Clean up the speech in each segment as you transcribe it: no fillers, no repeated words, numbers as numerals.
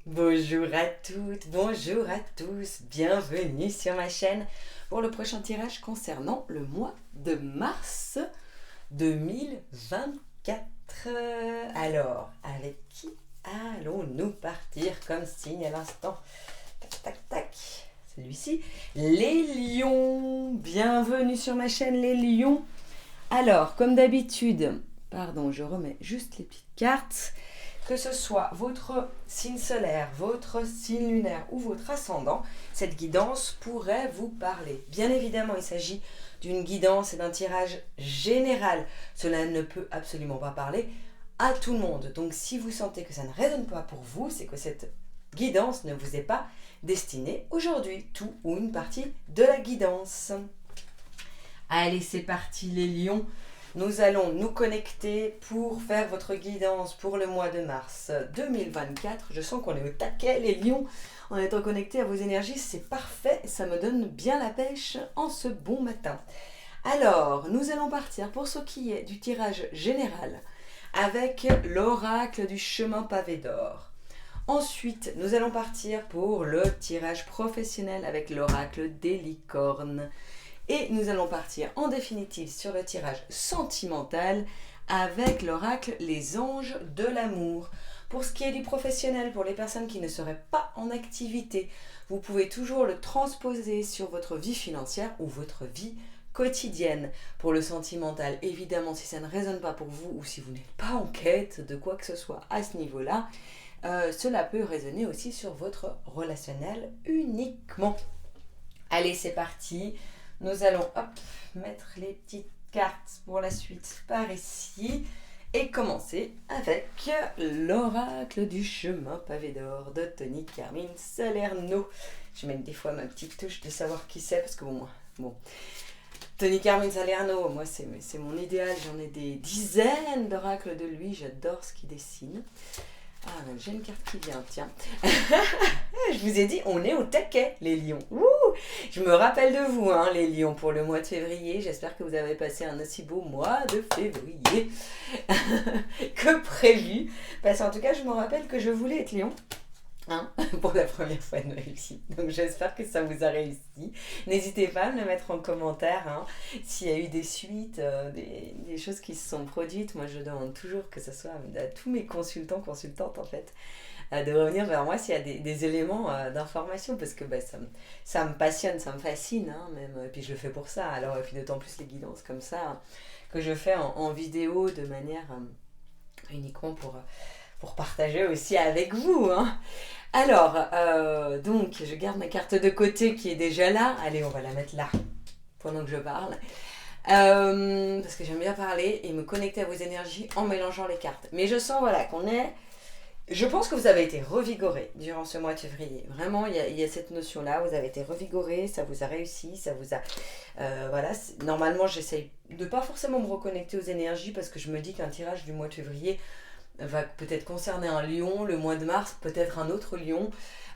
Bonjour à toutes, bonjour à tous, bienvenue sur ma chaîne pour le prochain tirage concernant le mois de mars 2024. Alors, avec qui allons-nous partir comme signe à l'instant? Tac, tac, tac, celui-ci. Les lions, bienvenue sur ma chaîne les lions. Alors, comme d'habitude, pardon, je remets juste les petites cartes. Que ce soit votre signe solaire, votre signe lunaire ou votre ascendant, cette guidance pourrait vous parler. Bien évidemment, il s'agit d'une guidance et d'un tirage général. Cela ne peut absolument pas parler à tout le monde. Donc si vous sentez que ça ne résonne pas pour vous, c'est que cette guidance ne vous est pas destinée aujourd'hui, tout ou une partie de la guidance. Allez, c'est parti les lions. Nous allons nous connecter pour faire votre guidance pour le mois de mars 2024. Je sens qu'on est au taquet, les lions. En étant connecté à vos énergies, c'est parfait. Ça me donne bien la pêche en ce bon matin. Alors, nous allons partir pour ce qui est du tirage général avec l'oracle du chemin pavé d'or. Ensuite, nous allons partir pour le tirage professionnel avec l'oracle des licornes. Et nous allons partir en définitive sur le tirage sentimental avec l'oracle Les Anges de l'amour. Pour ce qui est du professionnel, pour les personnes qui ne seraient pas en activité, vous pouvez toujours le transposer sur votre vie financière ou votre vie quotidienne. Pour le sentimental, évidemment, si ça ne résonne pas pour vous ou si vous n'êtes pas en quête de quoi que ce soit à ce niveau-là, cela peut résonner aussi sur votre relationnel uniquement. Allez, c'est parti. Nous allons mettre les petites cartes pour la suite par ici et commencer avec l'oracle du chemin pavé d'or de Tony Carmine Salerno. Je mets des fois ma petite touche de savoir qui c'est parce que bon. Tony Carmine Salerno, moi c'est mon idéal, j'en ai des dizaines d'oracles de lui, j'adore ce qu'il dessine. Ah, j'ai une carte qui vient, tiens. Je vous ai dit, on est au taquet, les lions. Ouh, je me rappelle de vous, hein, les lions, pour le mois de février. J'espère que vous avez passé un aussi beau mois de février que prévu. Parce qu'en tout cas, je me rappelle que je voulais être lion. Hein, pour la première fois de ma vie. Donc j'espère que ça vous a réussi. N'hésitez pas à me le mettre en commentaire hein, s'il y a eu des suites, des choses qui se sont produites. Moi je demande toujours que ce soit à tous mes consultantes en fait, de revenir vers moi s'il y a des éléments d'information parce que ça me passionne, ça me fascine hein, même. Et puis je le fais pour ça. Alors et puis d'autant plus les guidances comme ça hein, que je fais en vidéo de manière uniquement pour partager aussi avec vous. Hein. Alors, donc, je garde ma carte de côté qui est déjà là. Allez, on va la mettre là, pendant que je parle. Parce que j'aime bien parler et me connecter à vos énergies en mélangeant les cartes. Mais je sens, voilà, qu'on est... Je pense que vous avez été revigoré durant ce mois de février. Vraiment, il y a cette notion-là. Vous avez été revigoré, ça vous a réussi, ça vous a... voilà, normalement, j'essaye de pas forcément me reconnecter aux énergies parce que je me dis qu'un tirage du mois de février va peut-être concerner un lion, le mois de mars, peut-être un autre lion.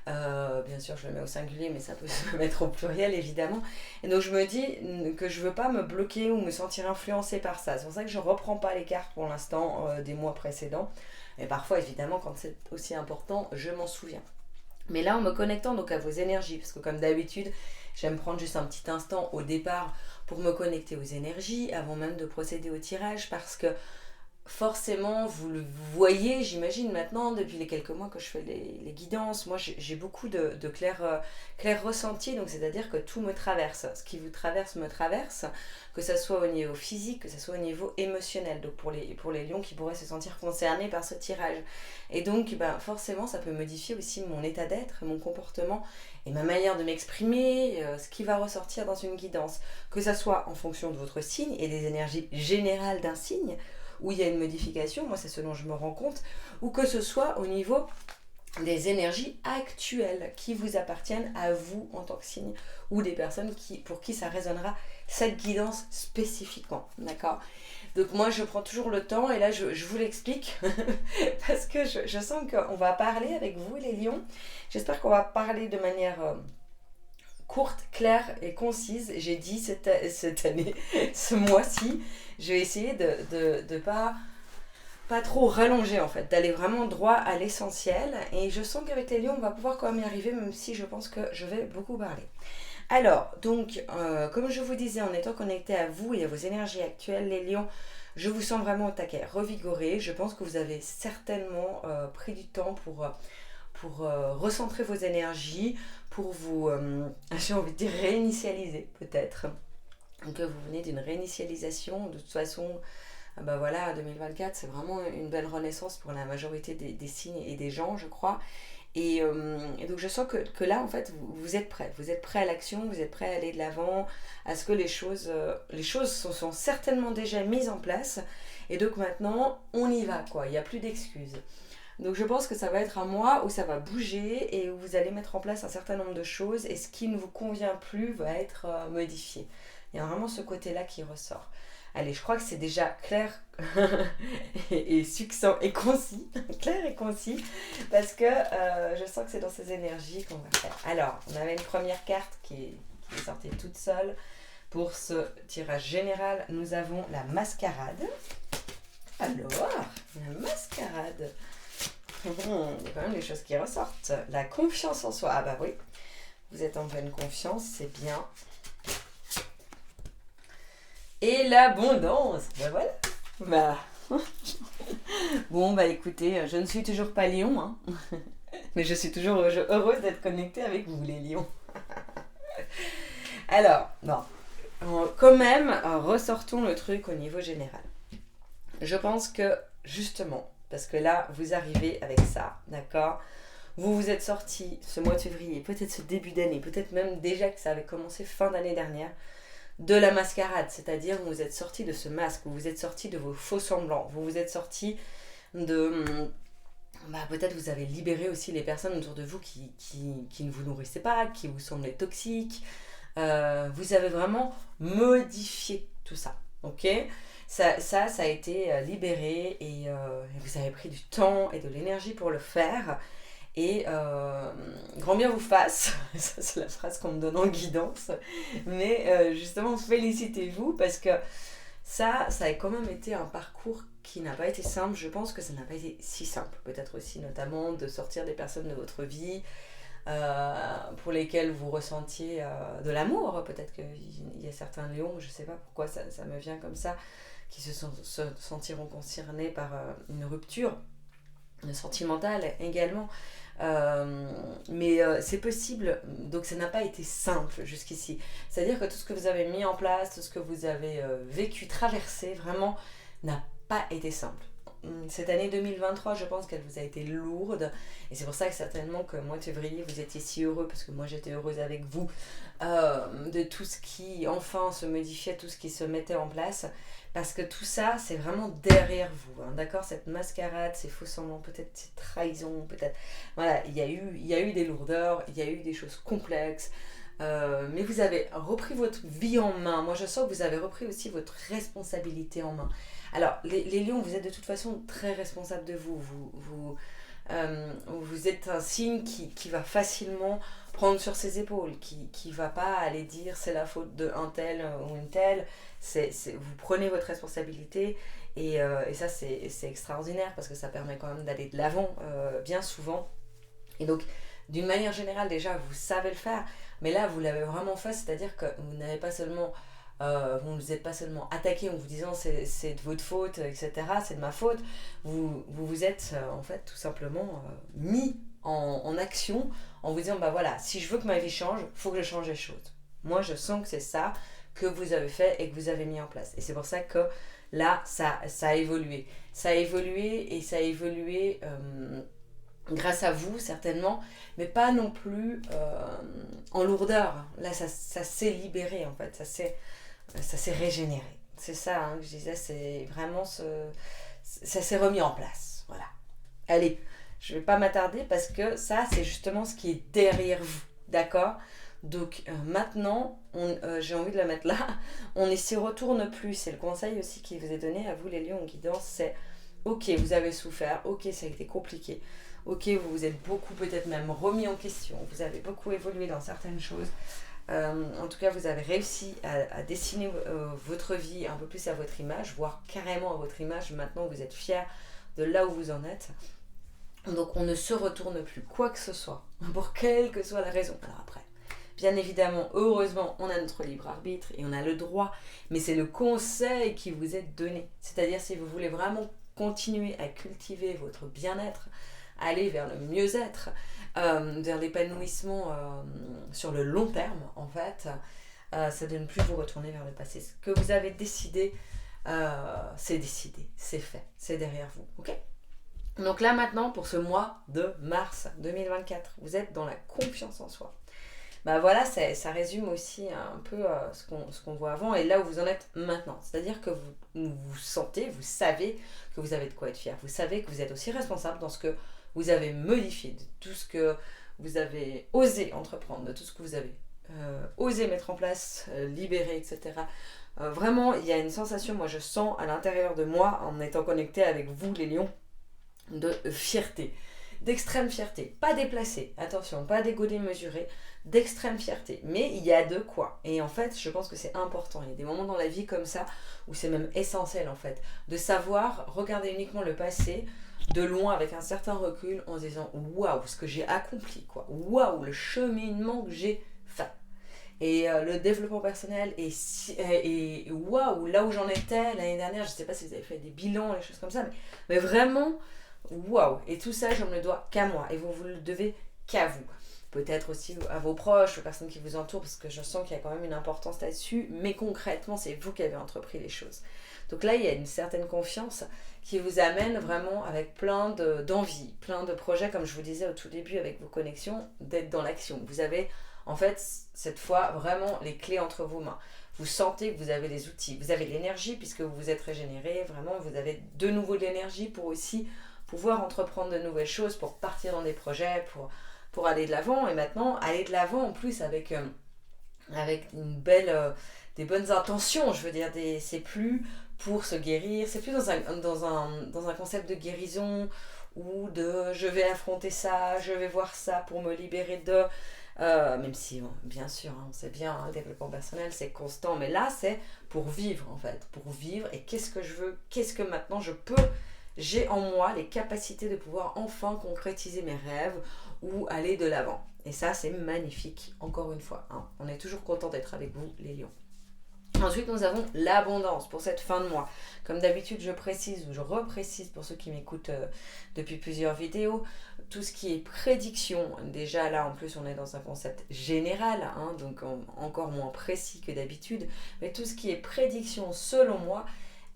Bien sûr, je le mets au singulier, mais ça peut se mettre au pluriel, évidemment. Et donc, je me dis que je ne veux pas me bloquer ou me sentir influencée par ça. C'est pour ça que je ne reprends pas les cartes pour l'instant des mois précédents. Et parfois, évidemment, quand c'est aussi important, je m'en souviens. Mais là, en me connectant donc à vos énergies, parce que comme d'habitude, j'aime prendre juste un petit instant au départ pour me connecter aux énergies, avant même de procéder au tirage, parce que forcément, vous le voyez, j'imagine maintenant, depuis les quelques mois que je fais les guidances, moi j'ai beaucoup de clairs ressentis, donc c'est-à-dire que tout me traverse. Ce qui vous traverse me traverse, que ce soit au niveau physique, que ce soit au niveau émotionnel, donc pour les lions qui pourraient se sentir concernés par ce tirage. Et donc, forcément, ça peut modifier aussi mon état d'être, mon comportement et ma manière de m'exprimer, ce qui va ressortir dans une guidance, que ce soit en fonction de votre signe et des énergies générales d'un signe, où il y a une modification, moi c'est ce dont je me rends compte, ou que ce soit au niveau des énergies actuelles qui vous appartiennent à vous en tant que signe, ou des personnes pour qui ça résonnera cette guidance spécifiquement, d'accord? Donc moi je prends toujours le temps et là je vous l'explique parce que je sens qu'on va parler avec vous les lions, j'espère qu'on va parler de manière... courte, claire et concise. J'ai dit cette année, ce mois-ci, je vais essayer de pas pas trop rallonger en fait, d'aller vraiment droit à l'essentiel. Et je sens qu'avec les lions, on va pouvoir quand même y arriver, même si je pense que je vais beaucoup parler. Alors, donc, comme je vous disais, en étant connecté à vous et à vos énergies actuelles, les lions, je vous sens vraiment au taquet, revigoré. Je pense que vous avez certainement pris du temps pour recentrer vos énergies, pour vous, j'ai envie de dire, réinitialiser peut-être. Donc vous venez d'une réinitialisation, de toute façon, bah voilà, 2024, c'est vraiment une belle renaissance pour la majorité des signes et des gens, je crois. Et donc je sens que là, en fait, vous êtes prêts. Vous êtes prêts à l'action, vous êtes prêts à aller de l'avant, à ce que les choses sont certainement déjà mises en place. Et donc maintenant, on y va, quoi. Il n'y a plus d'excuses. Donc je pense que ça va être un mois où ça va bouger et où vous allez mettre en place un certain nombre de choses et ce qui ne vous convient plus va être modifié. Il y a vraiment ce côté-là qui ressort. Allez, je crois que c'est déjà clair et succinct et concis. Clair et concis. Parce que je sens que c'est dans ces énergies qu'on va faire. Alors, on avait une première carte qui est sortie toute seule. Pour ce tirage général, nous avons la mascarade. Alors, la mascarade. Il y a quand même des choses qui ressortent. La confiance en soi. Ah bah oui, vous êtes en pleine confiance, c'est bien. Et l'abondance. Ben voilà. Bah. Bon, bah écoutez, je ne suis toujours pas lion, hein. Mais je suis toujours heureuse d'être connectée avec vous, les lions. Alors, bon. Quand même, ressortons le truc au niveau général. Je pense que, justement, parce que là, vous arrivez avec ça, d'accord ? Vous vous êtes sortis ce mois de février, peut-être ce début d'année, peut-être même déjà que ça avait commencé fin d'année dernière, de la mascarade, c'est-à-dire vous vous êtes sortis de ce masque, vous vous êtes sortis de vos faux semblants, vous vous êtes sortis de... Bah, peut-être vous avez libéré aussi les personnes autour de vous qui ne vous nourrissaient pas, qui vous semblaient toxiques. Vous avez vraiment modifié tout ça, ok ? Ça a été libéré et vous avez pris du temps et de l'énergie pour le faire. Et grand bien vous fasse, ça c'est la phrase qu'on me donne en guidance, mais justement félicitez-vous parce que ça a quand même été un parcours qui n'a pas été simple. Je pense que ça n'a pas été si simple, peut-être aussi notamment de sortir des personnes de votre vie pour lesquelles vous ressentiez de l'amour. Peut-être qu'il y a certains lions, je ne sais pas pourquoi ça me vient comme ça, qui se sentiront concernés par une rupture sentimentale également. Mais c'est possible, donc ça n'a pas été simple jusqu'ici. C'est-à-dire que tout ce que vous avez mis en place, tout ce que vous avez vécu, traversé, vraiment n'a pas été simple. Cette année 2023, je pense qu'elle vous a été lourde et c'est pour ça que certainement que mois de février vous étiez si heureux, parce que moi j'étais heureuse avec vous, de tout ce qui enfin se modifiait, tout ce qui se mettait en place, parce que tout ça c'est vraiment derrière vous, hein, d'accord, cette mascarade, ces faux semblants, peut-être ces trahisons, peut-être, voilà, il y a eu des lourdeurs, il y a eu des choses complexes, mais vous avez repris votre vie en main. Moi je sens que vous avez repris aussi votre responsabilité en main. Alors les lions, vous êtes de toute façon très responsables de vous. Vous êtes un signe qui va facilement prendre sur ses épaules, qui va pas aller dire c'est la faute d'un tel ou une telle. Vous prenez votre responsabilité et ça c'est extraordinaire parce que ça permet quand même d'aller de l'avant bien souvent. Et donc d'une manière générale déjà vous savez le faire, mais là vous l'avez vraiment fait, c'est-à-dire que vous n'avez pas seulement vous ne vous êtes pas seulement attaqué en vous disant c'est de votre faute, etc., c'est de ma faute. Vous êtes en fait tout simplement mis en action en vous disant bah voilà, si je veux que ma vie change, il faut que je change les choses. Moi je sens que c'est ça que vous avez fait et que vous avez mis en place. Et c'est pour ça que là ça a évolué. Ça a évolué et ça a évolué grâce à vous certainement, mais pas non plus en lourdeur. Là ça s'est libéré en fait, ça s'est régénéré. C'est ça hein, que je disais, c'est vraiment ça s'est remis en place. Voilà. Allez, je ne vais pas m'attarder parce que ça, c'est justement ce qui est derrière vous. D'accord ? Donc maintenant, j'ai envie de la mettre là, on ne s'y retourne plus. C'est le conseil aussi qui vous est donné à vous les lions en guidance, c'est ok, vous avez souffert, ok, ça a été compliqué, ok, vous vous êtes beaucoup peut-être même remis en question, vous avez beaucoup évolué dans certaines choses. En tout cas, vous avez réussi à dessiner votre vie un peu plus à votre image, voire carrément à votre image. Maintenant, vous êtes fiers de là où vous en êtes. Donc on ne se retourne plus, quoi que ce soit, pour quelle que soit la raison. Alors après, bien évidemment, heureusement, on a notre libre arbitre et on a le droit, mais c'est le conseil qui vous est donné. C'est-à-dire si vous voulez vraiment continuer à cultiver votre bien-être, aller vers le mieux-être, vers l'épanouissement sur le long terme, en fait, c'est de ne plus vous retourner vers le passé. Ce que vous avez décidé, c'est décidé, c'est fait, c'est derrière vous, ok ? Donc là maintenant, pour ce mois de mars 2024, vous êtes dans la confiance en soi. Bah voilà, ça résume aussi un peu ce qu'on voit avant et là où vous en êtes maintenant. C'est-à-dire que vous sentez, vous savez que vous avez de quoi être fier. Vous savez que vous êtes aussi responsable dans ce que vous avez modifié, de tout ce que vous avez osé entreprendre, de tout ce que vous avez osé mettre en place, libérer, etc. Vraiment, il y a une sensation, moi je sens à l'intérieur de moi, en étant connecté avec vous les lions, de fierté, d'extrême fierté, pas déplacée, attention, pas d'ego démesuré, d'extrême fierté, mais il y a de quoi. Et en fait, je pense que c'est important, il y a des moments dans la vie comme ça, où c'est même essentiel en fait, de savoir regarder uniquement le passé, de loin avec un certain recul, en se disant waouh, ce que j'ai accompli, quoi, waouh, le cheminement que j'ai fait. Et le développement personnel et waouh, là où j'en étais l'année dernière, je sais pas si vous avez fait des bilans, des choses comme ça, mais vraiment waouh, et tout ça je ne le dois qu'à moi et vous le devez qu'à vous, peut-être aussi à vos proches, aux personnes qui vous entourent, parce que je sens qu'il y a quand même une importance là-dessus, mais concrètement c'est vous qui avez entrepris les choses. Donc là il y a une certaine confiance qui vous amène vraiment avec plein d'envie, plein de projets, comme je vous disais au tout début avec vos connexions, d'être dans l'action. Vous avez en fait cette fois vraiment les clés entre vos mains. Vous sentez que vous avez les outils, vous avez l'énergie puisque vous vous êtes régénéré, vraiment vous avez de nouveau de l'énergie pour aussi pouvoir entreprendre de nouvelles choses, pour partir dans des projets, pour aller de l'avant. Et maintenant, aller de l'avant en plus avec une belle, des bonnes intentions, je veux dire, c'est plus pour se guérir, c'est plus dans un concept de guérison ou de je vais affronter ça, je vais voir ça pour me libérer de... même si, bon, bien sûr, on sait bien, le développement personnel, c'est constant, mais là, c'est pour vivre, en fait, pour vivre, et qu'est-ce que je veux, qu'est-ce que maintenant je peux, j'ai en moi les capacités de pouvoir enfin concrétiser mes rêves ou aller de l'avant. Et ça, c'est magnifique, encore une fois, hein. On est toujours content d'être avec vous, les lions. Ensuite, nous avons l'abondance pour cette fin de mois. Comme d'habitude, je précise ou je reprécise pour ceux qui m'écoutent depuis plusieurs vidéos, tout ce qui est prédiction. Déjà là, en plus, on est dans un concept général, hein, donc encore moins précis que d'habitude. Mais tout ce qui est prédiction, selon moi,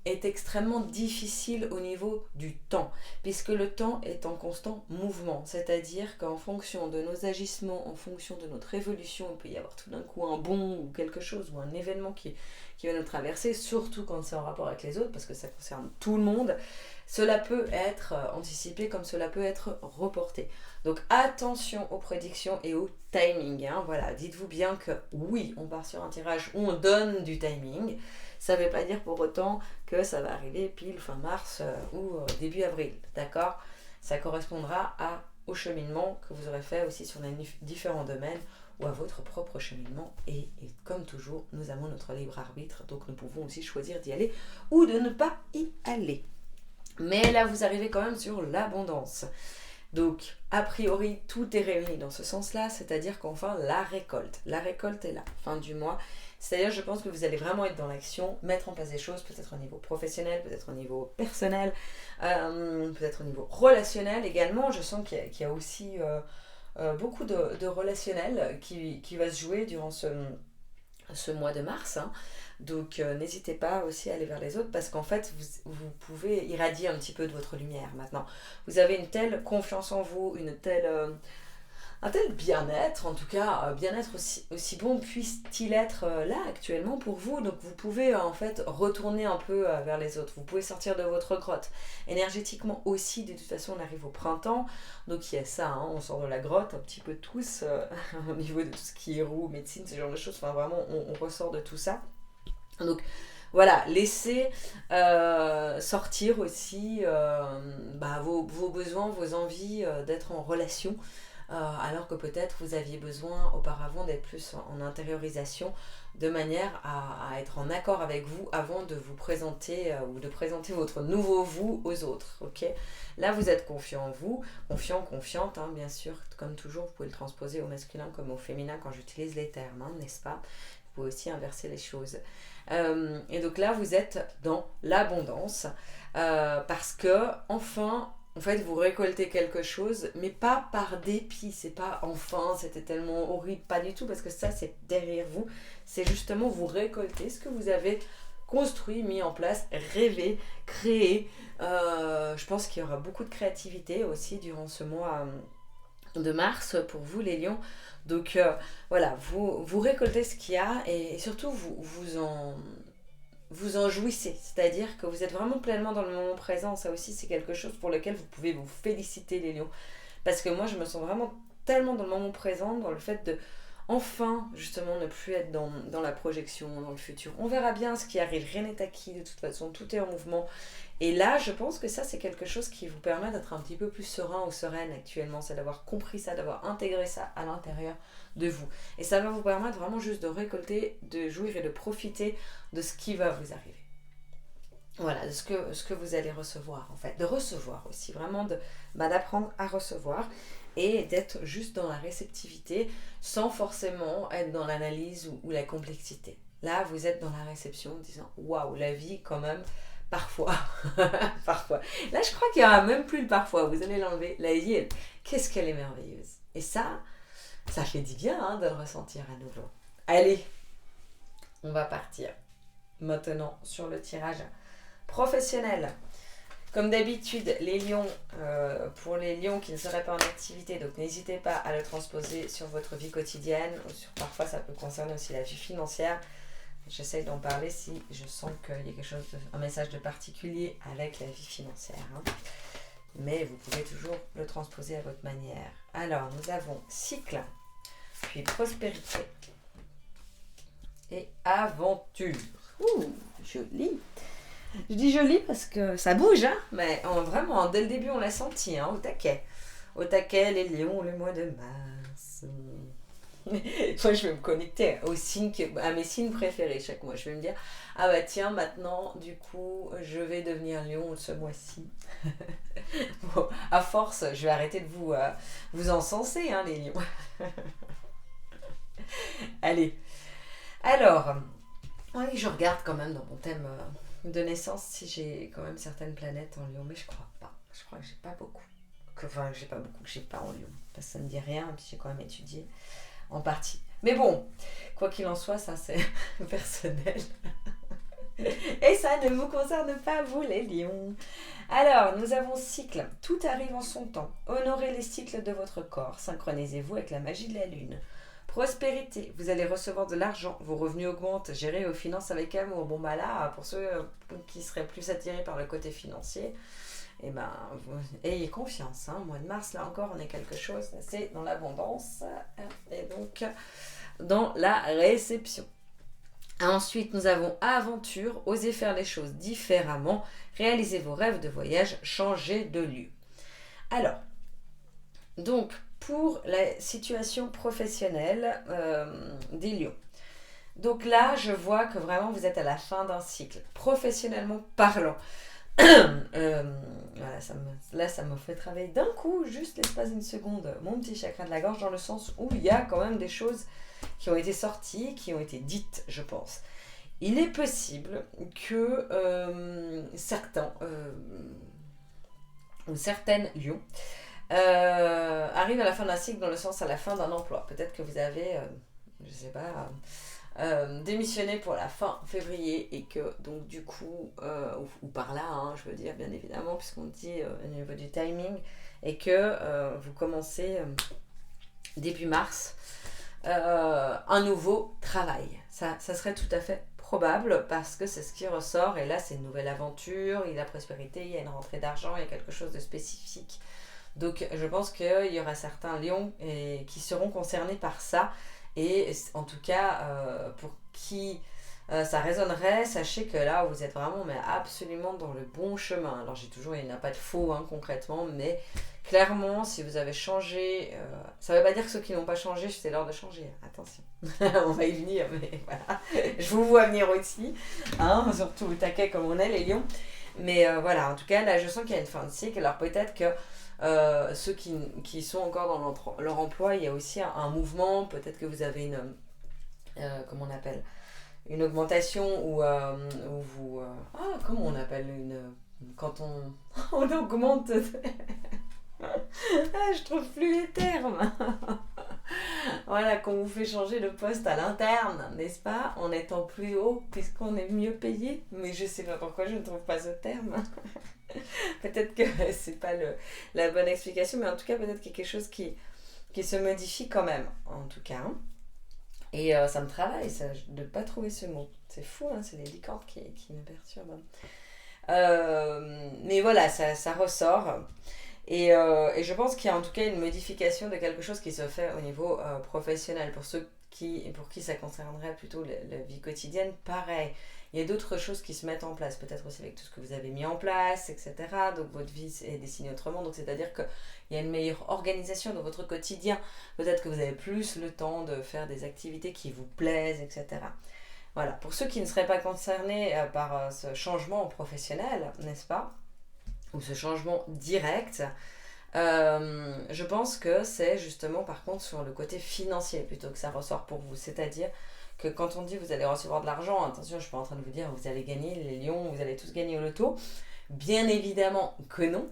est extrêmement difficile au niveau du temps, puisque le temps est en constant mouvement, c'est-à-dire qu'en fonction de nos agissements, en fonction de notre évolution, il peut y avoir tout d'un coup un bond ou quelque chose, ou un événement qui va nous traverser, surtout quand c'est en rapport avec les autres, parce que ça concerne tout le monde. Cela peut être anticipé comme cela peut être reporté. Donc attention aux prédictions et au timing, hein. Voilà, dites-vous bien que oui, on part sur un tirage où on donne du timing. Ça ne veut pas dire pour autant que ça va arriver pile fin mars ou début avril, d'accord ? Ça correspondra au cheminement que vous aurez fait aussi sur les différents domaines ou à votre propre cheminement. Et comme toujours, nous avons notre libre arbitre, donc nous pouvons aussi choisir d'y aller ou de ne pas y aller. Mais là, vous arrivez quand même sur l'abondance. Donc, a priori, tout est réuni dans ce sens-là, c'est-à-dire qu'enfin, la récolte est là, fin du mois. C'est-à-dire, je pense que vous allez vraiment être dans l'action, mettre en place des choses, peut-être au niveau professionnel, peut-être au niveau personnel, peut-être au niveau relationnel également. Je sens qu'il y a aussi beaucoup de relationnel qui va se jouer durant ce mois de mars, hein. Donc n'hésitez pas aussi à aller vers les autres parce qu'en fait vous pouvez irradier un petit peu de votre lumière maintenant. Vous avez une telle confiance en vous, un tel bien-être, en tout cas bien-être aussi bon puisse-t-il être là actuellement pour vous. Donc vous pouvez en fait retourner un peu vers les autres, vous pouvez sortir de votre grotte. Énergétiquement aussi, de toute façon on arrive au printemps, donc il y a ça, hein, on sort de la grotte un petit peu tous au niveau de tout ce qui est roue, médecine, ce genre de choses, enfin vraiment on ressort de tout ça. Donc voilà, laissez sortir aussi vos besoins, vos envies d'être en relation alors que peut-être vous aviez besoin auparavant d'être plus en intériorisation, de manière à être en accord avec vous avant de vous présenter ou de présenter votre nouveau vous aux autres. Ok, là vous êtes confiant en vous, confiant, confiante, hein, bien sûr, comme toujours, vous pouvez le transposer au masculin comme au féminin quand j'utilise les termes, hein, n'est-ce pas? Vous pouvez aussi inverser les choses. Et donc là, vous êtes dans l'abondance parce que, enfin, en fait, vous récoltez quelque chose, mais pas par dépit. C'est pas enfin, c'était tellement horrible, pas du tout, parce que ça, c'est derrière vous. C'est justement vous récoltez ce que vous avez construit, mis en place, rêvé, créé. Je pense qu'il y aura beaucoup de créativité aussi durant ce mois de mars pour vous, les lions. Donc voilà, vous récoltez ce qu'il y a et surtout vous en jouissez. C'est-à-dire que vous êtes vraiment pleinement dans le moment présent. Ça aussi, c'est quelque chose pour lequel vous pouvez vous féliciter, les lions. Parce que moi, je me sens vraiment tellement dans le moment présent, dans le fait de enfin, justement, ne plus être dans la projection, dans le futur. On verra bien ce qui arrive. Rien n'est acquis, de toute façon, tout est en mouvement. Et là, je pense que ça, c'est quelque chose qui vous permet d'être un petit peu plus serein ou sereine actuellement. C'est d'avoir compris ça, d'avoir intégré ça à l'intérieur de vous. Et ça va vous permettre vraiment juste de récolter, de jouir et de profiter de ce qui va vous arriver. Voilà, de ce que vous allez recevoir, en fait. De recevoir aussi, vraiment d'apprendre à recevoir et d'être juste dans la réceptivité sans forcément être dans l'analyse ou la complexité. Là, vous êtes dans la réception en disant « Waouh, la vie, quand même, parfois. » Parfois. Là, je crois qu'il n'y aura même plus le parfois. Vous allez l'enlever. La vie, qu'est-ce qu'elle est merveilleuse. Et ça fait du bien hein, de le ressentir à nouveau. Allez, on va partir maintenant sur le tirage professionnel. Comme d'habitude, les lions, pour les lions qui ne seraient pas en activité, donc n'hésitez pas à le transposer sur votre vie quotidienne. Parfois, ça peut concerner aussi la vie financière. J'essaye d'en parler si je sens qu'il y a quelque chose, un message de particulier avec la vie financière. Hein. Mais vous pouvez toujours le transposer à votre manière. Alors, nous avons cycle, puis prospérité et aventure. Ouh, joli. Je dis joli parce que ça bouge, hein, mais vraiment, dès le début, on l'a senti, hein, au taquet. Au taquet, les lions, le mois de mars. Moi, je vais me connecter à mes signes préférés chaque mois. Je vais me dire, ah bah tiens, maintenant, du coup, je vais devenir lion ce mois-ci. Bon, à force, je vais arrêter de vous encenser, hein, les lions. Allez. Alors, oui, je regarde quand même dans mon thème de naissance si j'ai quand même certaines planètes en lion, mais je crois pas. Je crois que j'ai pas beaucoup. Enfin, j'ai pas beaucoup que j'ai pas en lion. Parce que ça me dit rien, et puis j'ai quand même étudié en partie. Mais bon, quoi qu'il en soit, ça c'est personnel. Et ça ne vous concerne pas, vous les lions. Alors, nous avons cycle. Tout arrive en son temps. Honorez les cycles de votre corps. Synchronisez-vous avec la magie de la lune. Prospérité, vous allez recevoir de l'argent, vos revenus augmentent, gérez vos finances avec amour. Bon bah là, pour ceux qui seraient plus attirés par le côté financier, eh ben, ayez confiance. Hein. Mois de mars, là encore, on est quelque chose, c'est dans l'abondance et donc dans la réception. Ensuite, nous avons aventure, osez faire les choses différemment, réalisez vos rêves de voyage, changez de lieu. Alors, donc, pour la situation professionnelle des lions. Donc là, je vois que vraiment vous êtes à la fin d'un cycle, professionnellement parlant. Voilà, ça me fait travailler d'un coup, juste l'espace d'une seconde, mon petit chakra de la gorge, dans le sens où il y a quand même des choses qui ont été sorties, qui ont été dites, je pense. Il est possible que certains ou certaines lions arrive à la fin d'un cycle, dans le sens à la fin d'un emploi. Peut-être que vous avez, je sais pas, démissionné pour la fin février et que donc du coup, ou par là, hein, je veux dire bien évidemment, puisqu'on dit au niveau du timing, et que vous commencez début mars un nouveau travail. Ça serait tout à fait probable parce que c'est ce qui ressort et là c'est une nouvelle aventure, il y a la prospérité, il y a une rentrée d'argent, il y a quelque chose de spécifique. Donc je pense qu'il y aura certains lions qui seront concernés par ça et en tout cas pour qui ça résonnerait. Sachez que là, vous êtes vraiment mais absolument dans le bon chemin. Alors j'ai toujours, il n'y a pas de faux concrètement, mais clairement, si vous avez changé, ça ne veut pas dire que ceux qui n'ont pas changé, c'est l'heure de changer. Attention, on va y venir, mais voilà. Je vous vois venir aussi, surtout au taquet comme on est les lions. Mais voilà, en tout cas, là, je sens qu'il y a une fin de cycle. Alors peut-être que ceux qui sont encore dans leur emploi, il y a aussi un mouvement. Peut-être que vous avez comment on appelle, une augmentation ou vous... comment on appelle quand on augmente... je trouve plus les termes. Voilà, qu'on vous fait changer de poste à l'interne, n'est-ce pas? En étant plus haut, puisqu'on est mieux payé. Mais je sais pas pourquoi je ne trouve pas ce terme. Peut-être que c'est pas la bonne explication, mais en tout cas, peut-être qu'il y a quelque chose qui se modifie quand même, en tout cas. Et ça me travaille, ça, de ne pas trouver ce mot. C'est fou, c'est les licornes qui me perturbent. Mais voilà, ça ressort. Et je pense qu'il y a en tout cas une modification de quelque chose qui se fait au niveau professionnel. Pour ceux pour qui ça concernerait plutôt la vie quotidienne, pareil. Il y a d'autres choses qui se mettent en place, peut-être aussi avec tout ce que vous avez mis en place, etc. Donc votre vie est dessinée autrement. Donc c'est-à-dire qu'il y a une meilleure organisation dans votre quotidien. Peut-être que vous avez plus le temps de faire des activités qui vous plaisent, etc. Voilà. Pour ceux qui ne seraient pas concernés par ce changement professionnel, n'est-ce pas? Ou ce changement direct, je pense que c'est justement par contre sur le côté financier plutôt que ça ressort pour vous. C'est-à-dire que quand on dit vous allez recevoir de l'argent, attention, je ne suis pas en train de vous dire vous allez gagner les lions, vous allez tous gagner au loto. Bien évidemment que non,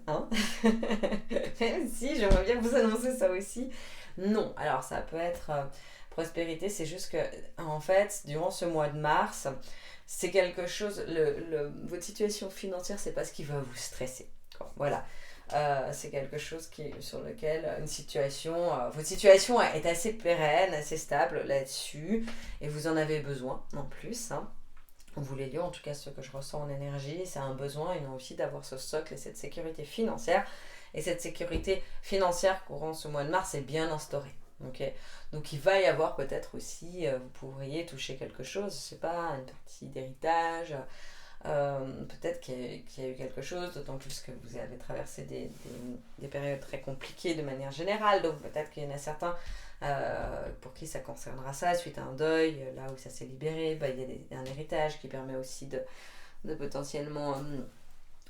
même si j'aimerais bien vous annoncer ça aussi. Non, alors ça peut être prospérité, c'est juste que en fait, durant ce mois de mars, c'est quelque chose, votre situation financière, c'est pas ce qui va vous stresser. Voilà. C'est quelque chose sur lequel votre situation est assez pérenne, assez stable là-dessus, et vous en avez besoin en plus. Vous les lions, en tout cas ce que je ressens en énergie, c'est un besoin, une envie d'avoir ce socle et cette sécurité financière. Et cette sécurité financière courant ce mois de mars est bien instaurée. Okay. Donc il va y avoir peut-être aussi, vous pourriez toucher quelque chose, je sais pas, une partie d'héritage, peut-être qu'il y a eu quelque chose, d'autant plus que vous avez traversé des périodes très compliquées de manière générale, donc peut-être qu'il y en a certains pour qui ça concernera ça, suite à un deuil, là où ça s'est libéré, il y a un héritage qui permet aussi de potentiellement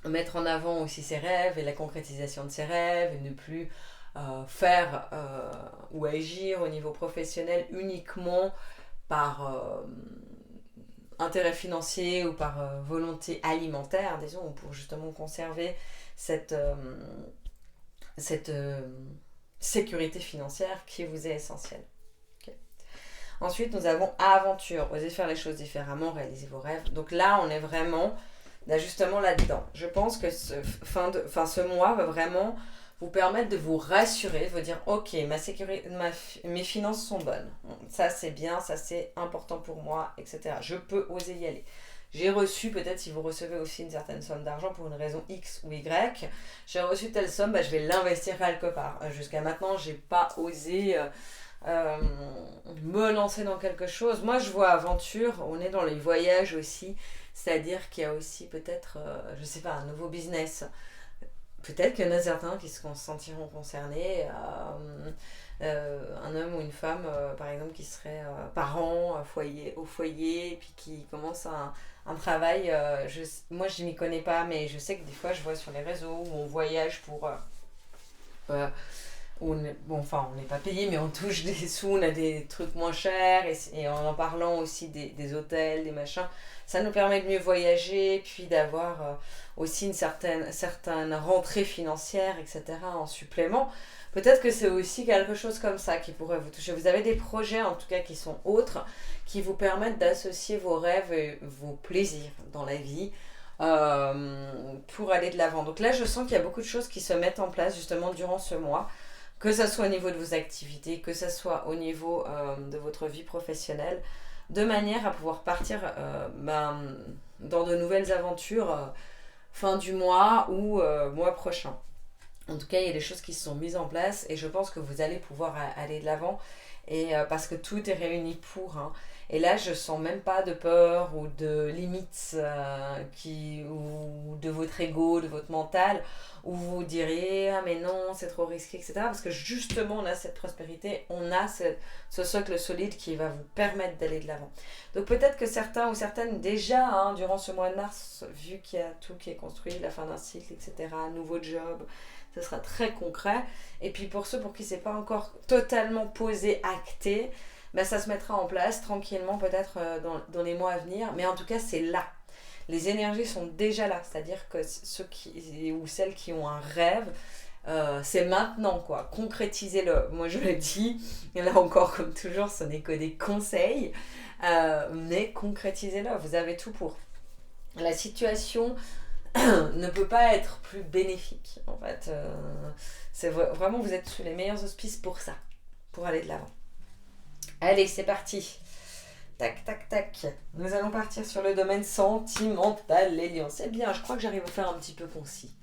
mettre en avant aussi ses rêves et la concrétisation de ses rêves, et ne plus faire ou agir au niveau professionnel uniquement par intérêt financier ou par volonté alimentaire, disons, ou pour justement conserver cette sécurité financière qui vous est essentielle. Okay. Ensuite, nous avons aventure, oser faire les choses différemment, réaliser vos rêves. Donc là, on est vraiment justement là-dedans. Je pense que ce mois va vraiment vous permettre de vous rassurer, de vous dire ok, mes finances sont bonnes, ça c'est bien, ça c'est important pour moi, etc. Je peux oser y aller. J'ai reçu, peut-être si vous recevez aussi une certaine somme d'argent pour une raison X ou Y, j'ai reçu telle somme, je vais l'investir quelque part. Jusqu'à maintenant, j'ai pas osé me lancer dans quelque chose. Moi je vois aventure, on est dans les voyages aussi, c'est-à-dire qu'il y a aussi peut-être, je sais pas, un nouveau business. Peut-être qu'il y en a certains qui se sentiront concernés, un homme ou une femme par exemple qui serait parent au foyer et puis qui commence un travail, moi je m'y connais pas, mais je sais que des fois je vois sur les réseaux où on voyage pour où on n'est pas payé, mais on touche des sous, on a des trucs moins chers, et en parlant aussi des hôtels, des machins, ça nous permet de mieux voyager, puis d'avoir aussi une certaine rentrée financière, etc. en supplément. Peut-être que c'est aussi quelque chose comme ça qui pourrait vous toucher. Vous avez des projets en tout cas qui sont autres, qui vous permettent d'associer vos rêves et vos plaisirs dans la vie pour aller de l'avant. Donc là, je sens qu'il y a beaucoup de choses qui se mettent en place justement durant ce mois, que ce soit au niveau de vos activités, que ce soit au niveau de votre vie professionnelle, de manière à pouvoir partir dans de nouvelles aventures fin du mois ou mois prochain. En tout cas, il y a des choses qui se sont mises en place et je pense que vous allez pouvoir aller de l'avant et parce que tout est réuni pour. Hein. Et là, je sens même pas de peur ou de limites ou de votre ego, de votre mental, où vous diriez ah mais non, c'est trop risqué, etc. Parce que justement, on a cette prospérité, on a ce socle solide qui va vous permettre d'aller de l'avant. Donc peut-être que certains ou certaines déjà, hein, durant ce mois de mars, vu qu'il y a tout qui est construit, la fin d'un cycle, etc., nouveau job, ce sera très concret. Et puis pour ceux pour qui c'est pas encore totalement posé, acté, ben ça se mettra en place tranquillement peut-être dans les mois à venir. Mais en tout cas, c'est là. Les énergies sont déjà là. C'est-à-dire que ceux qui, ou celles qui ont un rêve, c'est maintenant quoi. Concrétisez-le. Moi je le dis, et là encore comme toujours, ce n'est que des conseils. Mais concrétisez-le. Vous avez tout pour. La situation ne peut pas être plus bénéfique. En fait, c'est vraiment, vous êtes sous les meilleurs auspices pour ça, pour aller de l'avant. Allez, c'est parti. Tac, tac, tac. Nous allons partir sur le domaine sentimental, les lions. C'est bien, je crois que j'arrive à faire un petit peu concis.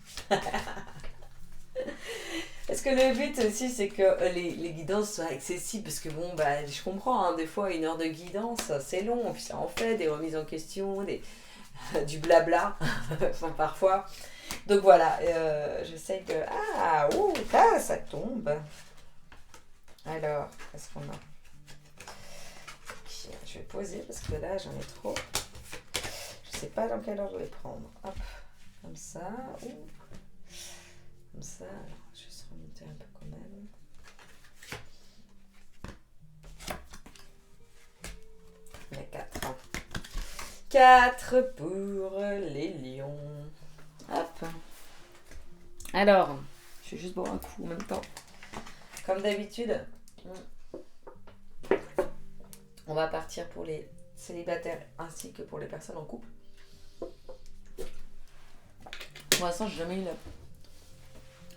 Parce que le but aussi, c'est que les guidances soient accessibles. Parce que bon, bah, je comprends, hein, des fois, 1 heure de guidance, c'est long. Puis ça en fait des remises en question, du blabla, enfin, parfois. Donc voilà, j'essaie de... Ah, ouh, là, ça tombe. Alors, qu'est-ce qu'on a? Je vais poser parce que là, j'en ai trop. Je sais pas dans quelle ordre les prendre. Hop, comme ça. Ouh. Comme ça. Alors, je vais juste remonter un peu quand même. Il y a 4. 4 pour les lions. Hop. Alors, je vais juste boire un coup en même temps. Comme d'habitude, on va partir pour les célibataires ainsi que pour les personnes en couple. Pour l'instant, j'ai jamais eu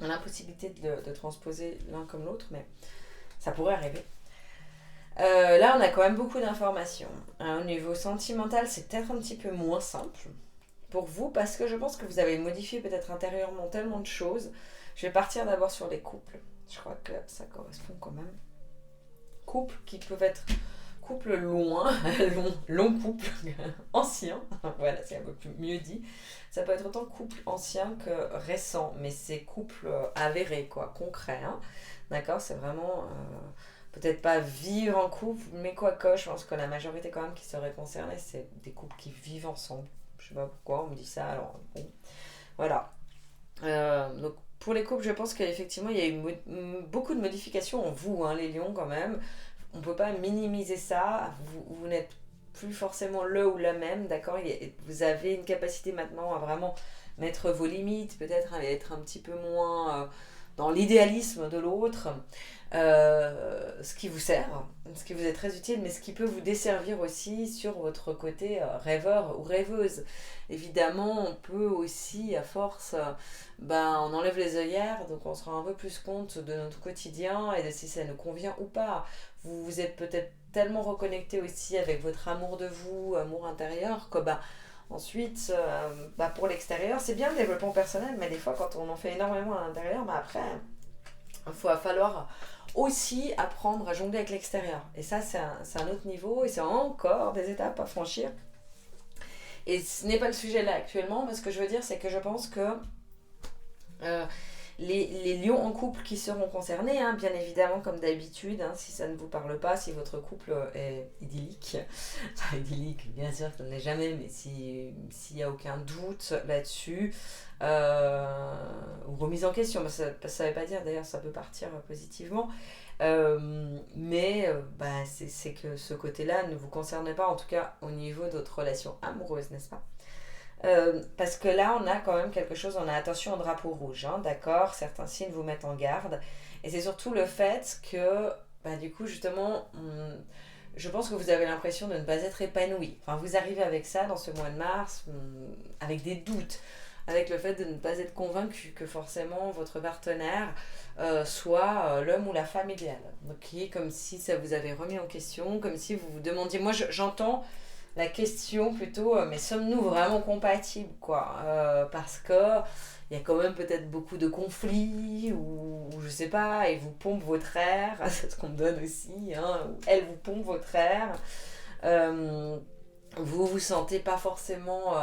l'impossibilité de transposer l'un comme l'autre, mais ça pourrait arriver. Là, on a quand même beaucoup d'informations. Au niveau sentimental, c'est peut-être un petit peu moins simple pour vous parce que je pense que vous avez modifié peut-être intérieurement tellement de choses. Je vais partir d'abord sur les couples. Je crois que ça correspond quand même. Couples qui peuvent être couples loin, long couple, ancien. Voilà, c'est un peu plus mieux dit. Ça peut être autant couple ancien que récent, mais c'est couple avéré, quoi, concret. Hein. D'accord, c'est vraiment... peut-être pas vivre en couple, mais quoique, je pense que la majorité quand même qui serait concernée, c'est des couples qui vivent ensemble. Je sais pas pourquoi on me dit ça, alors bon. Voilà. Donc pour les couples, je pense qu'effectivement, il y a eu beaucoup de modifications en vous, hein, les lions quand même. On ne peut pas minimiser ça. Vous n'êtes plus forcément le ou la même, d'accord? Vous avez une capacité maintenant à vraiment mettre vos limites, peut-être à être un petit peu moins... dans l'idéalisme de l'autre, ce qui vous sert, ce qui vous est très utile, mais ce qui peut vous desservir aussi sur votre côté rêveur ou rêveuse. Évidemment, on peut aussi, à force, on enlève les œillères, donc on se rend un peu plus compte de notre quotidien et de si ça nous convient ou pas. Vous êtes peut-être tellement reconnecté aussi avec votre amour de vous, amour intérieur, que ensuite, pour l'extérieur, c'est bien le développement personnel, mais des fois, quand on en fait énormément à l'intérieur, après, il va falloir aussi apprendre à jongler avec l'extérieur. Et ça, c'est un autre niveau, et c'est encore des étapes à franchir. Et ce n'est pas le sujet là actuellement, mais ce que je veux dire, c'est que je pense que les lions en couple qui seront concernés, hein, bien évidemment comme d'habitude, hein, si ça ne vous parle pas, si votre couple est idyllique, idyllique bien sûr ça ne l'est jamais, mais s'il n'y a aucun doute là-dessus, ou remise en question, ça ne veut pas dire d'ailleurs ça peut partir positivement, mais c'est que ce côté-là ne vous concerne pas, en tout cas au niveau de votre relation amoureuse, n'est-ce pas? Parce que là on a quand même quelque chose, on a attention au drapeau rouge, hein, d'accord, certains signes vous mettent en garde, et c'est surtout le fait que du coup justement je pense que vous avez l'impression de ne pas être épanoui, enfin vous arrivez avec ça dans ce mois de mars, avec des doutes, avec le fait de ne pas être convaincu que forcément votre partenaire soit l'homme ou la femme idéale, donc qui est comme si ça vous avait remis en question, comme si vous vous demandiez, moi j'entends la question plutôt, mais sommes-nous vraiment compatibles, quoi? Parce que il y a quand même peut-être beaucoup de conflits, ou je sais pas, et vous pompe votre air, c'est ce qu'on me donne aussi, hein, ou elle vous pompe votre air. Euh, vous vous sentez pas forcément,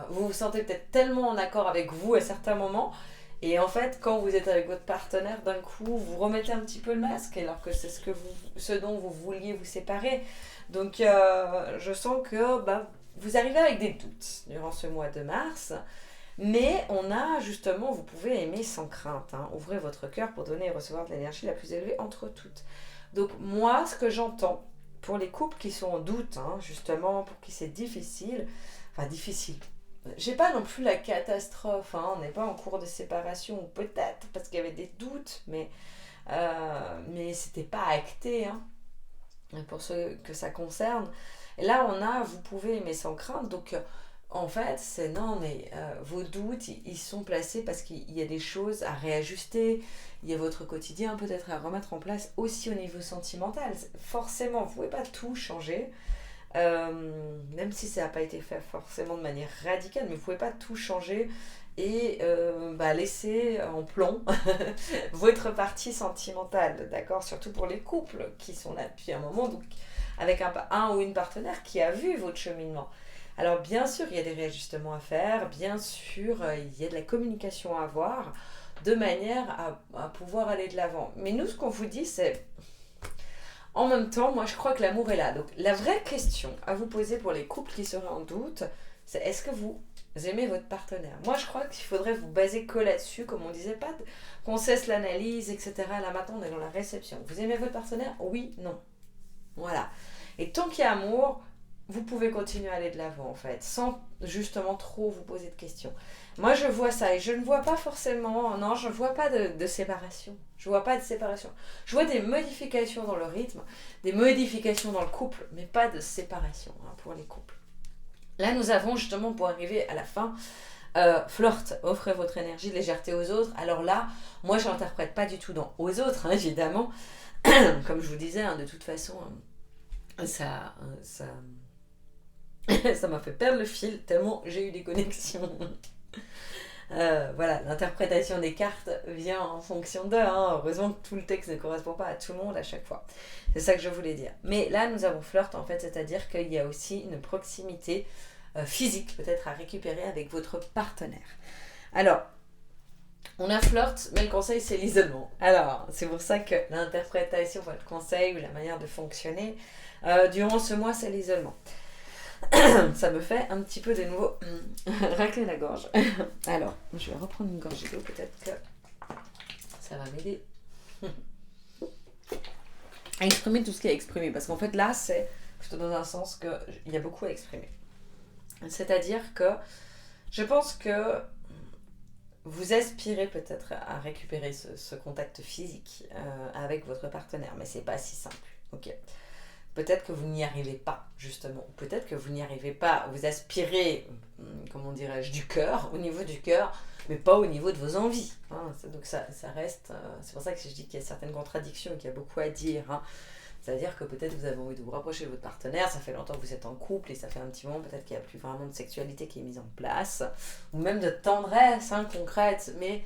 vous vous sentez peut-être tellement en accord avec vous à certains moments, et en fait quand vous êtes avec votre partenaire, d'un coup vous remettez un petit peu le masque alors que c'est ce dont vous vouliez vous séparer. Donc je sens que vous arrivez avec des doutes durant ce mois de mars, mais on a justement, vous pouvez aimer sans crainte, hein. Ouvrez votre cœur pour donner et recevoir de l'énergie la plus élevée entre toutes. Donc moi, ce que j'entends pour les couples qui sont en doute, hein, justement, pour qui c'est difficile, enfin difficile, j'ai pas non plus la catastrophe, hein, on n'est pas en cours de séparation, ou peut-être parce qu'il y avait des doutes, mais c'était pas acté, hein, pour ceux que ça concerne. Et là, vous pouvez aimer sans crainte, donc en fait, c'est non, mais vos doutes, ils sont placés parce qu'il y a des choses à réajuster, il y a votre quotidien peut-être à remettre en place aussi au niveau sentimental. Forcément, vous ne pouvez pas tout changer, même si ça n'a pas été fait forcément de manière radicale, mais vous ne pouvez pas tout changer et laisser en plomb votre partie sentimentale, d'accord? Surtout pour les couples qui sont là depuis un moment, donc avec un ou une partenaire qui a vu votre cheminement. Alors bien sûr, il y a des réajustements à faire, bien sûr, il y a de la communication à avoir, de manière à pouvoir aller de l'avant. Mais nous, ce qu'on vous dit, c'est, en même temps, moi je crois que l'amour est là. Donc la vraie question à vous poser pour les couples qui seraient en doute, c'est est-ce que vous aimez votre partenaire? Moi je crois qu'il faudrait vous baser que là-dessus, comme on disait, pas qu'on cesse l'analyse, etc. Là maintenant, on est dans la réception. Vous aimez votre partenaire? Oui, non. Voilà. Et tant qu'il y a amour, vous pouvez continuer à aller de l'avant en fait, sans justement trop vous poser de questions. Moi je vois ça et je ne vois pas forcément, non, je ne vois pas de séparation. Je vois pas de séparation. Je vois des modifications dans le rythme, des modifications dans le couple, mais pas de séparation, hein, pour les couples. Là nous avons justement, pour arriver à la fin, flirt, offrez votre énergie, légèreté aux autres. Alors là, moi je n'interprète pas du tout dans aux autres, hein, évidemment. Comme je vous disais, hein, de toute façon, ça ça m'a fait perdre le fil tellement j'ai eu des connexions. Voilà, l'interprétation des cartes vient en fonction d'eux, hein. Heureusement que tout le texte ne correspond pas à tout le monde à chaque fois. C'est ça que je voulais dire. Mais là, nous avons flirt en fait, c'est-à-dire qu'il y a aussi une proximité physique peut-être à récupérer avec votre partenaire. Alors, on a flirt, mais le conseil c'est l'isolement. Alors, c'est pour ça que l'interprétation, votre conseil ou la manière de fonctionner durant ce mois, c'est l'isolement. Ça me fait un petit peu de nouveau racler la gorge. Alors, je vais reprendre une gorgée d'eau, peut-être que ça va m'aider à exprimer tout ce qui est à exprimer. Parce qu'en fait, là, c'est plutôt dans un sens qu'il y a beaucoup à exprimer. C'est-à-dire que je pense que vous aspirez peut-être à récupérer ce contact physique avec votre partenaire, mais c'est pas si simple. Ok. Peut-être que vous n'y arrivez pas, justement. Peut-être que vous n'y arrivez pas. Vous aspirez, comment dirais-je, du cœur, au niveau du cœur, mais pas au niveau de vos envies. Hein. Donc ça reste... c'est pour ça que je dis qu'il y a certaines contradictions et qu'il y a beaucoup à dire. Hein. C'est-à-dire que peut-être vous avez envie de vous rapprocher de votre partenaire, ça fait longtemps que vous êtes en couple et ça fait un petit moment peut-être qu'il n'y a plus vraiment de sexualité qui est mise en place, ou même de tendresse concrète, mais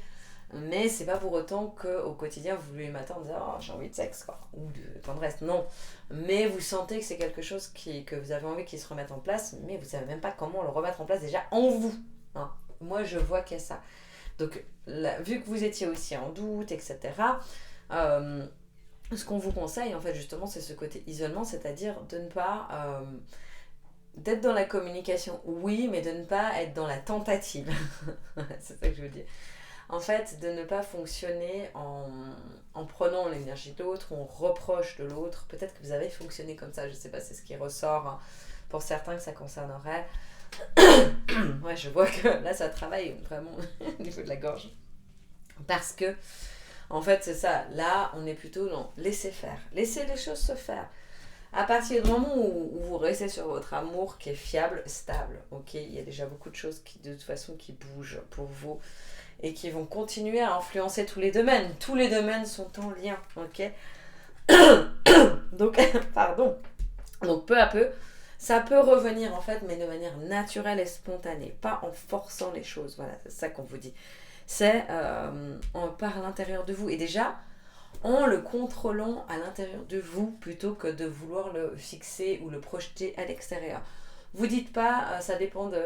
c'est pas pour autant qu'au quotidien vous levez le matin en disant oh, j'ai envie de sexe, quoi, ou de tendresse, non. Mais vous sentez que c'est quelque chose que vous avez envie qu'il se remette en place, mais vous savez même pas comment le remettre en place déjà en vous. Hein. Moi je vois qu'il y a ça. Donc là, vu que vous étiez aussi en doute, etc., ce qu'on vous conseille en fait justement c'est ce côté isolement, c'est-à-dire de ne pas... d'être dans la communication, oui, mais de ne pas être dans la tentative. C'est ça que je veux dire. En fait, de ne pas fonctionner en prenant l'énergie de l'autre, ou on reproche de l'autre. Peut-être que vous avez fonctionné comme ça, je ne sais pas, c'est ce qui ressort. Hein. Pour certains que ça concernerait. Ouais, je vois que là, ça travaille vraiment au niveau de la gorge. Parce que, en fait, c'est ça. Là, on est plutôt dans laisser faire. Laisser les choses se faire. À partir du moment où vous restez sur votre amour qui est fiable, stable, ok, il y a déjà beaucoup de choses qui, de toute façon, qui bougent pour vous et qui vont continuer à influencer tous les domaines. Tous les domaines sont en lien, ok. Donc, pardon. Donc, peu à peu, Ça peut revenir en fait, mais de manière naturelle et spontanée, pas en forçant les choses. Voilà, c'est ça qu'on vous dit. C'est par l'intérieur de vous. Et déjà, en le contrôlant à l'intérieur de vous plutôt que de vouloir le fixer ou le projeter à l'extérieur. Vous dites pas, ça dépend de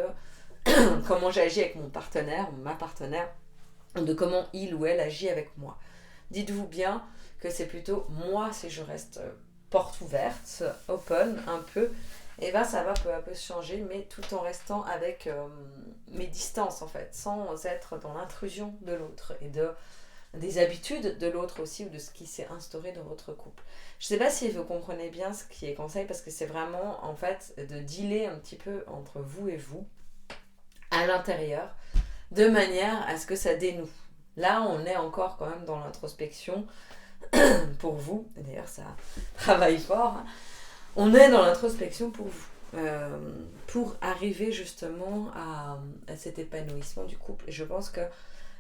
comment j'agis avec mon partenaire ou ma partenaire, de comment il ou elle agit avec moi. Dites-vous bien que c'est plutôt moi, si je reste porte ouverte, open un peu, et ben ça va peu à peu changer, mais tout en restant avec mes distances en fait, sans être dans l'intrusion de l'autre et des habitudes de l'autre aussi ou de ce qui s'est instauré dans votre couple. Je ne sais pas si vous comprenez bien ce qui est conseil parce que c'est vraiment en fait de dealer un petit peu entre vous et vous à l'intérieur de manière à ce que ça dénoue. Là, on est encore quand même dans l'introspection pour vous. D'ailleurs, ça travaille fort. On est dans l'introspection pour vous. Pour arriver justement à cet épanouissement du couple. Et je pense que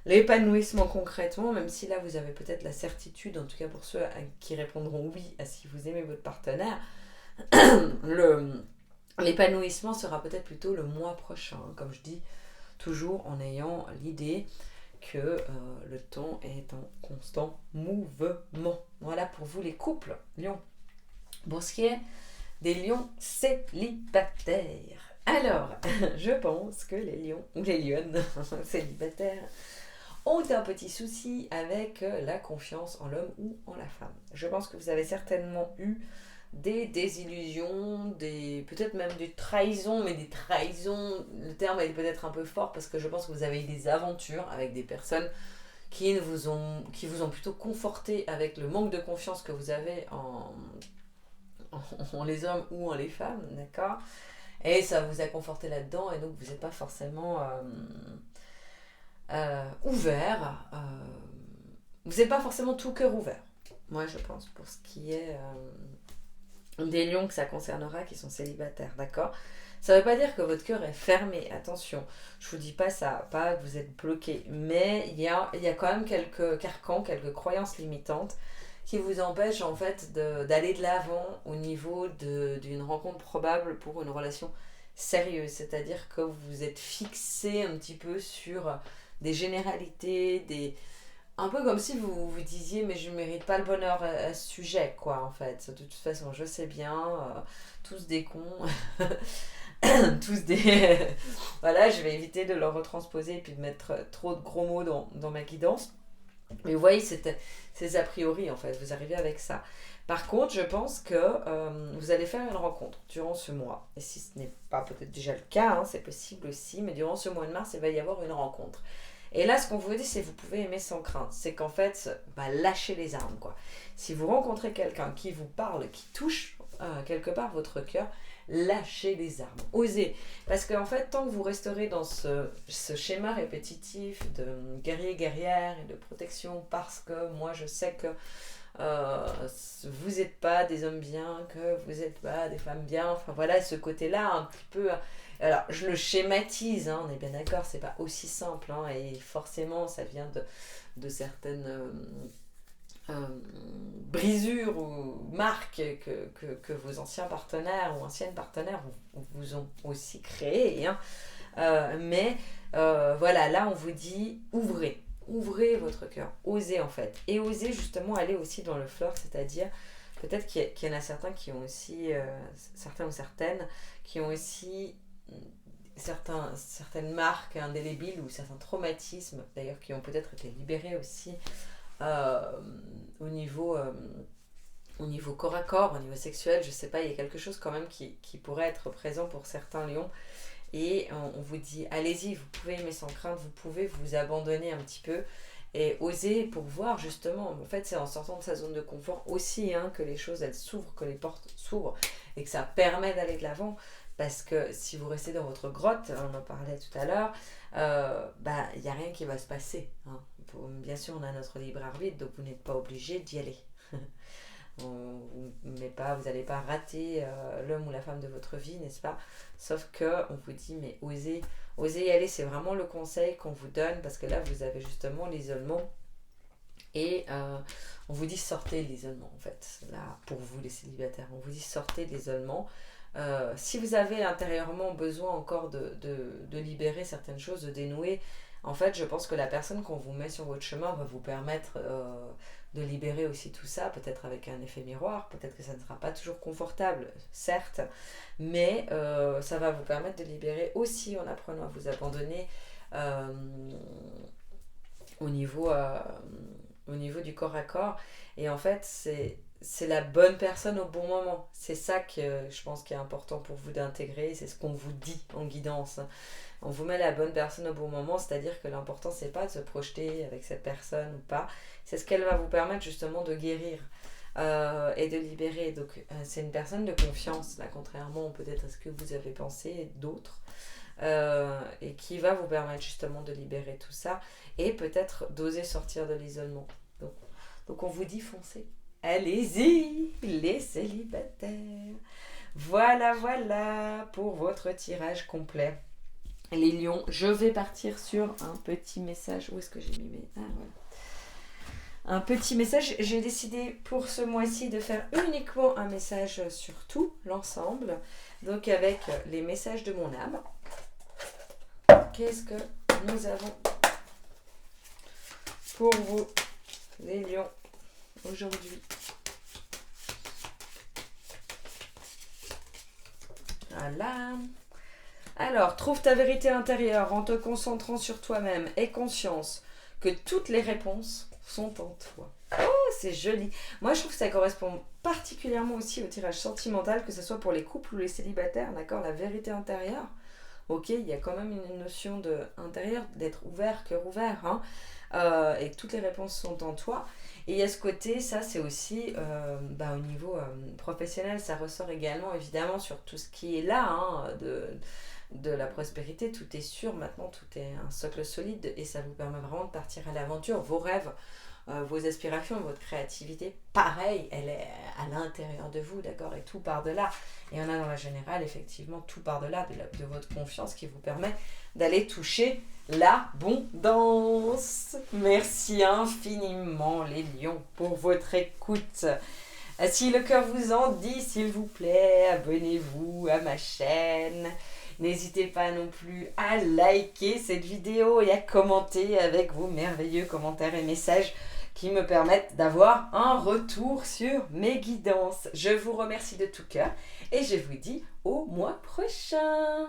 l'épanouissement concrètement, même si là vous avez peut-être la certitude, en tout cas pour ceux qui répondront oui à si vous aimez votre partenaire, l'épanouissement sera peut-être plutôt le mois prochain, comme je dis, toujours en ayant l'idée que le temps est en constant mouvement. Voilà pour vous les couples, Lion. Pour ce qui est des lions célibataires. Alors, je pense que les lions ou les lionnes célibataires ont un petit souci avec la confiance en l'homme ou en la femme. Je pense que vous avez certainement eu des désillusions, peut-être même des trahisons, mais des trahisons, le terme est peut-être un peu fort parce que je pense que vous avez eu des aventures avec des personnes qui vous ont plutôt conforté avec le manque de confiance que vous avez en les hommes ou en les femmes, d'accord? Et ça vous a conforté là-dedans et donc vous n'êtes pas forcément ouvert, vous n'êtes pas forcément tout cœur ouvert. Moi je pense pour ce qui est des lions que ça concernera qui sont célibataires, d'accord? Ça ne veut pas dire que votre cœur est fermé, attention, je vous dis pas ça, pas que vous êtes bloqué, mais il y a quand même quelques carcans, quelques croyances limitantes qui vous empêchent en fait d'aller de l'avant au niveau d'une rencontre probable pour une relation sérieuse, c'est-à-dire que vous êtes fixé un petit peu sur des généralités, un peu comme si vous disiez mais je ne mérite pas le bonheur à ce sujet quoi en fait, de toute façon je sais bien, tous des cons, tous des... voilà, je vais éviter de leur retransposer et puis de mettre trop de gros mots dans ma guidance. Mais vous voyez, c'est a priori en fait, vous arrivez avec ça. Par contre, je pense que vous allez faire une rencontre durant ce mois. Et si ce n'est pas peut-être déjà le cas, hein, c'est possible aussi, mais durant ce mois de mars, il va y avoir une rencontre. Et là, ce qu'on vous dit, c'est que vous pouvez aimer sans crainte. C'est qu'en fait, lâchez les armes, quoi. Si vous rencontrez quelqu'un qui vous parle, qui touche quelque part votre cœur, lâchez les armes, osez. Parce qu'en fait, tant que vous resterez dans ce schéma répétitif de guerrier-guerrière et de protection, parce que moi je sais que vous n'êtes pas des hommes bien, que vous n'êtes pas des femmes bien, enfin voilà, ce côté-là un petit peu... Alors, je le schématise, hein, on est bien d'accord, c'est pas aussi simple, hein, et forcément, ça vient de certaines brisures ou marques que vos anciens partenaires ou anciennes partenaires vous ont aussi créées, hein. Mais voilà, là, on vous dit, ouvrez votre cœur, osez en fait, et osez justement aller aussi dans le flirt, c'est-à-dire peut-être qu'il y en a certains qui ont aussi, certains ou certaines, qui ont aussi certaines marques indélébiles ou certains traumatismes, d'ailleurs qui ont peut-être été libérés aussi au niveau corps à corps, au niveau sexuel, je sais pas, il y a quelque chose quand même qui pourrait être présent pour certains lions. Et on vous dit, allez-y, vous pouvez aimer sans crainte, vous pouvez vous abandonner un petit peu et oser pour voir justement. En fait, c'est en sortant de sa zone de confort aussi hein, que les choses, elles s'ouvrent, que les portes s'ouvrent et que ça permet d'aller de l'avant. Parce que si vous restez dans votre grotte, on en parlait tout à l'heure, il n'y a rien qui va se passer. Hein. Bien sûr, on a notre libre arbitre, donc vous n'êtes pas obligé d'y aller. Vous n'allez pas rater l'homme ou la femme de votre vie, n'est-ce pas? Sauf que on vous dit, mais osez y aller, c'est vraiment le conseil qu'on vous donne, parce que là, vous avez justement l'isolement Et on vous dit sortez de l'isolement en fait, là pour vous les célibataires, on vous dit sortez de l'isolement. Si vous avez intérieurement besoin encore de libérer certaines choses, de dénouer, en fait je pense que la personne qu'on vous met sur votre chemin va vous permettre de libérer aussi tout ça, peut-être avec un effet miroir, peut-être que ça ne sera pas toujours confortable, certes, mais ça va vous permettre de libérer aussi en apprenant à vous abandonner euh, au niveau, euh, au niveau du corps à corps. Et en fait, c'est la bonne personne au bon moment. C'est ça que je pense qui est important pour vous d'intégrer. C'est ce qu'on vous dit en guidance. On vous met la bonne personne au bon moment, c'est-à-dire que l'important, c'est pas de se projeter avec cette personne ou pas. C'est ce qu'elle va vous permettre justement de guérir. Et de libérer. Donc, c'est une personne de confiance, là, contrairement peut-être à ce que vous avez pensé, d'autres, et qui va vous permettre justement de libérer tout ça et peut-être d'oser sortir de l'isolement. Donc on vous dit foncez. Allez-y, les célibataires. Voilà, voilà pour votre tirage complet. Les lions, je vais partir sur un petit message. Où est-ce que j'ai mis mes... Ah, voilà. Un petit message. J'ai décidé pour ce mois-ci de faire uniquement un message sur tout l'ensemble. Donc avec les messages de mon âme. Qu'est-ce que nous avons pour vous, les lions, aujourd'hui? Voilà. Alors, trouve ta vérité intérieure en te concentrant sur toi-même et conscience que toutes les réponses sont en toi. Oh, c'est joli. Moi, je trouve que ça correspond particulièrement aussi au tirage sentimental, que ce soit pour les couples ou les célibataires, d'accord? La vérité intérieure. Ok, il y a quand même une notion de intérieur, d'être ouvert, cœur ouvert, hein, et que toutes les réponses sont en toi. Et il y a ce côté, ça c'est aussi au niveau professionnel, ça ressort également évidemment sur tout ce qui est là, hein, de la prospérité, tout est sûr maintenant, tout est un socle solide et ça vous permet vraiment de partir à l'aventure. Vos rêves, vos aspirations, votre créativité, pareil, elle est à l'intérieur de vous, d'accord, et tout part de là. Et on a dans la générale, effectivement, tout part de là, de votre confiance qui vous permet d'aller toucher l'abondance. Merci infiniment, les lions, pour votre écoute. Si le cœur vous en dit, s'il vous plaît, abonnez-vous à ma chaîne. N'hésitez pas non plus à liker cette vidéo et à commenter avec vos merveilleux commentaires et messages qui me permettent d'avoir un retour sur mes guidances. Je vous remercie de tout cœur et je vous dis au mois prochain.